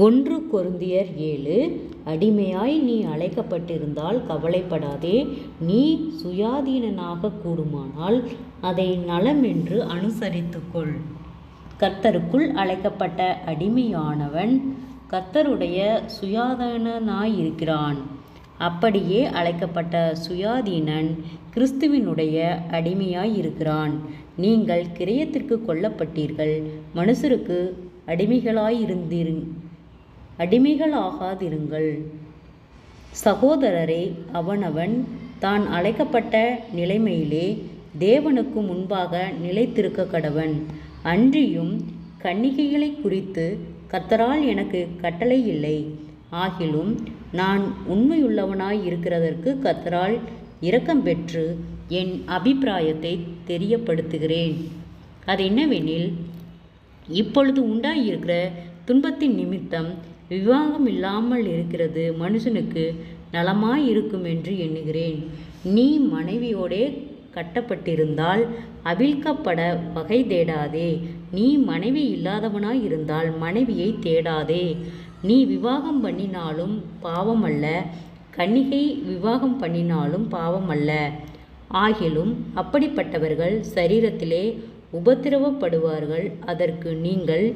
1 கொரிந்தியர் 7. அடிமையாய் நீ அழைக்கப்பட்டிருந்தால் கவலைப்படாதே. நீ சுயாதீனனாக கூடுமானால் அதை நலமென்று அனுசரித்துக்கொள். கர்த்தருக்குள் அழைக்கப்பட்ட அடிமையானவன் கர்த்தருடைய சுயாதீனனாயிருக்கிறான். அப்படியே அழைக்கப்பட்ட சுயாதீனன் கிறிஸ்துவினுடைய அடிமையாயிருக்கிறான். நீங்கள் கிரயத்திற்கு கொல்லப்பட்டீர்கள், மனுஷருக்கு அடிமைகளாகாதிருங்கள். சகோதரரே, அவனவன் தான் அழைக்கப்பட்ட நிலைமையிலே தேவனுக்கு முன்பாக நிலைத்திருக்க கடவன். அன்றியும் கன்னிகைகளை குறித்து கர்த்தரால் எனக்கு கட்டளை இல்லை. ஆகிலும் நான் உண்மையுள்ளவனாய் இருக்கிறதற்கு கர்த்தரால் இரக்கம் பெற்று என் அபிப்பிராயத்தை தெரியப்படுத்துகிறேன். அது என்னவெனில், இப்பொழுது உண்டாயிருக்கிற துன்பத்தின் நிமித்தம் விவாகம் இல்லாமல் இருக்கிறது மனுஷனுக்கு நலமாயிருக்கும் என்று எண்ணுகிறேன். நீ மனைவியோடே கட்டப்பட்டிருந்தால் அவிழ்க்கப்பட வகை தேடாதே. நீ மனைவி இல்லாதவனாய் இருந்தால் மனைவியை தேடாதே. நீ விவாகம் பண்ணினாலும் பாவமல்ல, கன்னிகை விவாகம் பண்ணினாலும் பாவமல்ல. ஆகிலும் அப்படிப்பட்டவர்கள் சரீரத்திலே உபத்திரவப்படுவார்கள். அதற்கு நீங்கள்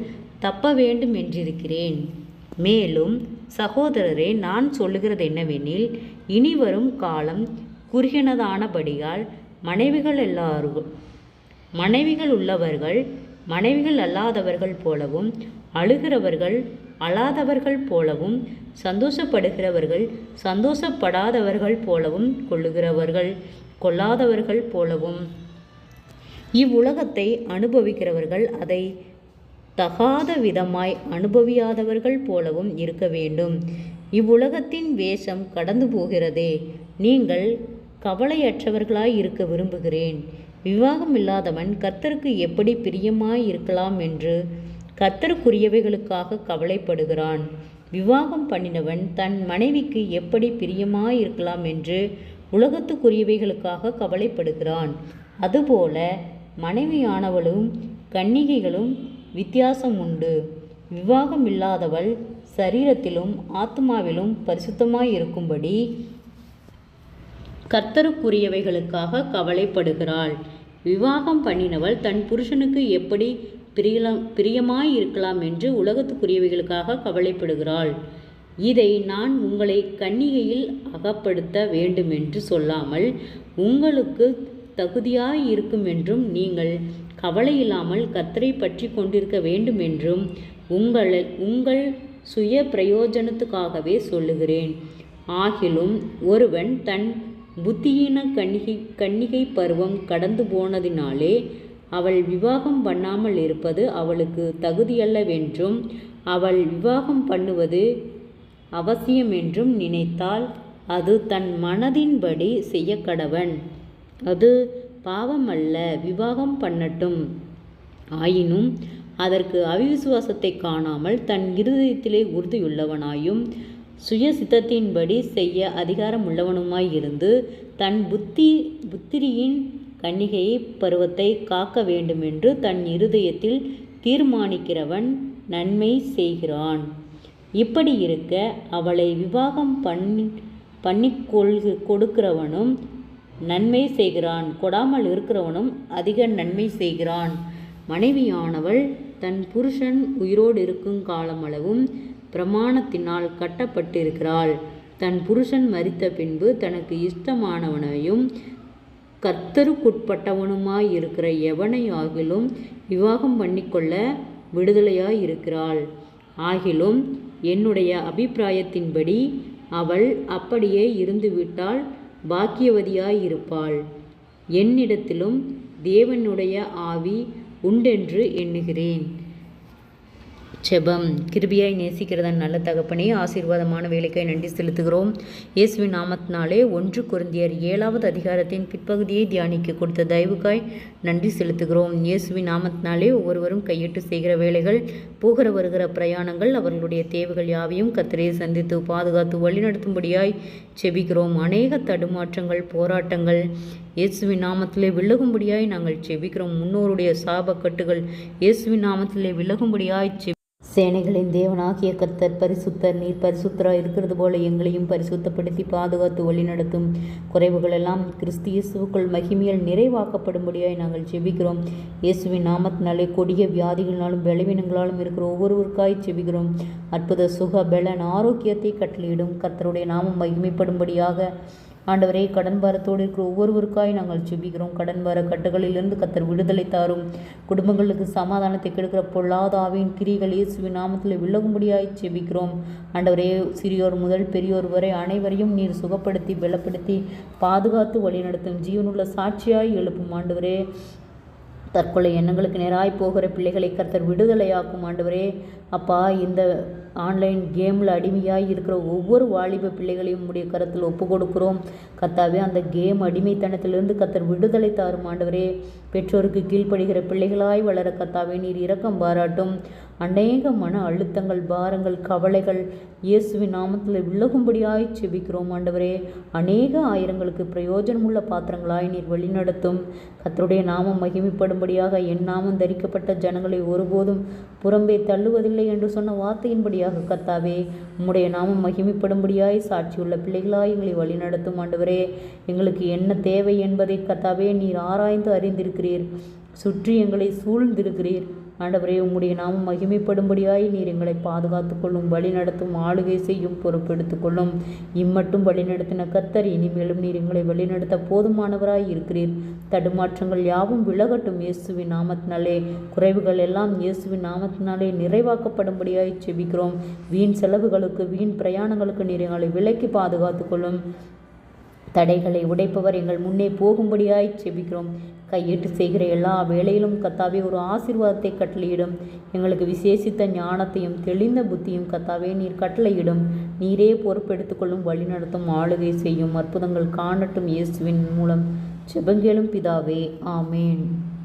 தப்ப வேண்டும் என்றிருக்கிறேன். மேலும் சகோதரரே, நான் சொல்லுகிறது என்னவெனில், இனிவரும் காலம் குறுகினதானபடியால் மனைவிகள் உள்ளவர்கள் மனைவிகள் அல்லாதவர்கள் போலவும், அழுகிறவர்கள் அழாதவர்கள் போலவும், சந்தோஷப்படுகிறவர்கள் சந்தோஷப்படாதவர்கள் போலவும், கொள்ளுகிறவர்கள் கொள்ளாதவர்கள் போலவும், இவ்வுலகத்தை அனுபவிக்கிறவர்கள் அதை தகாத விதமாய் அனுபவியாதவர்கள் போலவும் இருக்க வேண்டும். இவ்வுலகத்தின் வேஷம் கடந்து போகிறதே. நீங்கள் கவலையற்றவர்களாய் இருக்க விரும்புகிறேன். விவாகம் இல்லாதவன் கர்த்தருக்கு எப்படி பிரியமாய் இருக்கலாம் என்று கர்த்தருக்குரியவைகளுக்காக கவலைப்படுகிறான். விவாகம் பண்ணினவன் தன் மனைவிக்கு எப்படி பிரியமாய் இருக்கலாம் என்று உலகத்துக்குரியவைகளுக்காக கவலைப்படுகிறான். அதுபோல மனைவியானவளும் கன்னிகைகளும் வித்தியாசம் உண்டு. விவாகம் இல்லாதவள் சரீரத்திலும் ஆத்மாவிலும் பரிசுத்தமாயிருக்கும்படி கர்த்தருக்குரியவைகளுக்காக கவலைப்படுகிறாள். விவாகம் பண்ணினவள் தன் புருஷனுக்கு எப்படி பிரியமாயிருக்கலாம் என்று உலகத்துக்குரியவைகளுக்காக கவலைப்படுகிறாள். இதை நான் உங்களை கன்னிகையில் அகப்படுத்த வேண்டுமென்று சொல்லாமல் உங்களுக்கு தகுதியாயிருக்கும் என்றும், நீங்கள் கவலையில்லாமல் கர்த்தரை பற்றி கொண்டிருக்க வேண்டுமென்றும் உங்கள் சுய பிரயோஜனத்துக்காகவே சொல்லுகிறேன். ஆகிலும் ஒருவன் தன் புத்தியீன கன்னிகை பருவம் கடந்து போனதினாலே அவள் விவாகம் பண்ணாமல் இருப்பது அவளுக்கு தகுதியல்லவென்றும், அவள் விவாகம் பண்ணுவது அவசியமென்றும் நினைத்தால் அது தன் மனதின்படி செய்யக்கடவன். அது பாவமல்ல, விவாகம் பண்ணட்டும். ஆயினும் அதற்கு அவிசுவாசத்தை காணாமல் தன் இருதயத்திலே உறுதியுள்ளவனாயும் சுய சித்தத்தின்படி செய்ய அதிகாரமுள்ளவனுமாய் இருந்து தன் புத்திரியின் கன்னிகை பருவத்தை காக்க வேண்டுமென்று தன் இருதயத்தில் தீர்மானிக்கிறவன் நன்மை செய்கிறான். இப்படி இருக்க அவளை விவாகம் பண்ணி கொடுக்கிறவனும் நன்மை செய்கிறான், கொடாமல் இருக்கிறவனும் அதிக நன்மை செய்கிறான். மனைவியானவள் தன் புருஷன் உயிரோடு இருக்கும் காலமளவும் பிரமாணத்தினால் கட்டப்பட்டிருக்கிறாள். தன் புருஷன் மரித்த பின்பு தனக்கு இஷ்டமானவனையும் கர்த்தருக்குட்பட்டவனுமாயிருக்கிற எவனையாகிலும் விவாகம் பண்ணிக்கொள்ள விடுதலையாயிருக்கிறாள். ஆகிலும் என்னுடைய அபிப்பிராயத்தின்படி அவள் அப்படியே இருந்துவிட்டால் பாக்கியவதியாயிருப்பாள். என்னிடத்திலும் தேவனுடைய ஆவி உண்டென்று எண்ணுகிறேன். ஜெபம். கிருபையாய் நேசிக்கிறதன் நல்ல தகப்பனே, ஆசீர்வாதமான வேலைக்காய் நன்றி செலுத்துகிறோம். இயேசுவின் நாமத்தினாலே 1 கொரிந்தியர் 7வது அதிகாரத்தின் பிற்பகுதியை தியானிக்க கொடுத்த தயவுக்காய் நன்றி செலுத்துகிறோம். இயேசுவின் நாமத்தினாலே ஒவ்வொருவரும் கையிட்டு செய்கிற வேலைகள், போகிற வருகிற பிரயாணங்கள், அவர்களுடைய தேவைகள் யாவையும் கர்த்தரே சந்தித்து பாதுகாத்து வழிநடத்தும்படியாய் செபிக்கிறோம். அநேக தடுமாற்றங்கள், போராட்டங்கள் இயேசுவின் நாமத்திலே விலகும்படியாய் நாங்கள் செபிக்கிறோம். முன்னோருடைய சாபக்கட்டுகள் இயேசுவின் நாமத்திலே விலகும்படியாய் சேனைகளின் தேவனாகிய கர்த்தர் பரிசுத்தர். நீர் பரிசுத்தராய் இருக்கிறது போல எங்களையும் பரிசுத்தப்படுத்தி பாதுகாத்து வழிநடத்தும். குறைவுகளெல்லாம் கிறிஸ்து இயேசுவுக்குள் மகிமையில் நிறைவாக்கப்படும்படியாய் நாங்கள் ஜெபிக்கிறோம். இயேசுவின் நாமத்தினாலே கொடிய வியாதிகளினாலும் பலவீனங்களாலும் இருக்கிற ஒவ்வொருவருக்காய் ஜெபிக்கிறோம். அற்புத சுக பலன் ஆரோக்கியத்தை கட்டளையிடும். கர்த்தருடைய நாமம் மகிமைப்படும்படியாக ஆண்டவரே, கடன் பாரத்தோடு இருக்கிற ஒவ்வொருவருக்காய் நாங்கள் ஜெபிக்கிறோம். கடன் பார கட்டுகளிலிருந்து கர்த்தர் விடுதலை தாரும். குடும்பங்களுக்கு சமாதானத்தை கெடுக்கிற பொல்லாத ஆவியின் கிரிகள் இயேசுவின் நாமத்தில் விலகும்படியாய் ஜெபிக்கிறோம். ஆண்டவரே, சிறியோர் முதல் பெரியோர் வரை அனைவரையும் நீர் சுகப்படுத்தி பலப்படுத்தி பாதுகாத்து வழிநடத்தும். ஜீவனுள்ள சாட்சியாய் எழுப்பும். ஆண்டவரே, தற்கொலை எண்ணங்களுக்கு நேராய் போகிற பிள்ளைகளை கர்த்தர் விடுதலையாக்கும். ஆண்டவரே அப்பா, இந்த ஆன்லைன் கேமில் அடிமையாய் இருக்கிற ஒவ்வொரு வாலிப பிள்ளைகளையும் உடைய கரத்தில் ஒப்பு கொடுக்கிறோம். கர்த்தாவே, அந்த கேம் அடிமைத்தனத்திலிருந்து கர்த்தர் விடுதலை தாரும். ஆண்டவரே, பெற்றோருக்கு கீழ்ப்படுகிற பிள்ளைகளாய் வளர கர்த்தாவே நீர் இரக்கம் பாராட்டும். அநேக மன அழுத்தங்கள், பாரங்கள், கவலைகள் இயேசுவின் நாமத்தில் விலகும்படியாய் செபிக்கிறோம். ஆண்டவரே, அநேக ஆயிரங்களுக்கு பிரயோஜனமுள்ள பாத்திரங்களாய் நீர் வழிநடத்தும். கர்த்தருடைய நாமம் மகிமைப்படும்படியாக என் நாமம் தரிக்கப்பட்ட ஜனங்களை ஒருபோதும் புறம்பே தள்ளுவதில்லை என்று சொன்ன வார்த்தையின்படியாக கர்த்தாவே, உம்முடைய நாமம் மகிமைப்படும்படியாய் சாட்சியுள்ள பிள்ளைகளாய் எங்களை வழிநடத்தும். ஆண்டவரே, எங்களுக்கு என்ன தேவை என்பதை கர்த்தாவே நீர் ஆராய்ந்து அறிந்திருக்கிறீர். சுற்றி எங்களை சூழ்ந்திருக்கிறீர். ஆண்டவரே, உம்முடைய நாமம் மகிமைப்படும்படியாய் நீர் எங்களை பாதுகாத்து கொள்ளும், வழி நடத்தும், ஆளுகை செய்யும், பொறுப்பெடுத்து கொள்ளும். இம்மட்டும் வழிநடத்தின கர்த்தர் இனிமேலும் நீர் எங்களை வழிநடத்த போதுமானவராய் இருக்கிறீர். தடுமாற்றங்கள் யாவும் விலகட்டும் இயேசுவின் நாமத்தினாலே. குறைவுகள் எல்லாம் இயேசுவின் நாமத்தினாலே நிறைவாக்கப்படும்படியாய் செபிக்கிறோம். வீண் செலவுகளுக்கு, வீண் பிரயாணங்களுக்கு நீர் எங்களை விலக்கி பாதுகாத்து கொள்ளும். தடைகளை உடைப்பவர் எங்கள் முன்னே போகும்படியாய் செபிக்கிறோம். கையிட்டு செய்கிற எல்லா வேளையிலும் கர்த்தாவே ஒரு ஆசீர்வாதத்தை கட்டளையிடும். எங்களுக்கு விசேஷித்த ஞானத்தையும் தெளிந்த புத்தியும் கர்த்தாவே நீர் கட்டளையிடும். நீரே பொறுப்பெடுத்துக்கொள்ளும், வழி நடத்தும், ஆளுகை செய்யும். அற்புதங்கள் காணட்டும் இயேசுவின் மூலம் ஜெபங்கேளும் பிதாவே, ஆமேன்.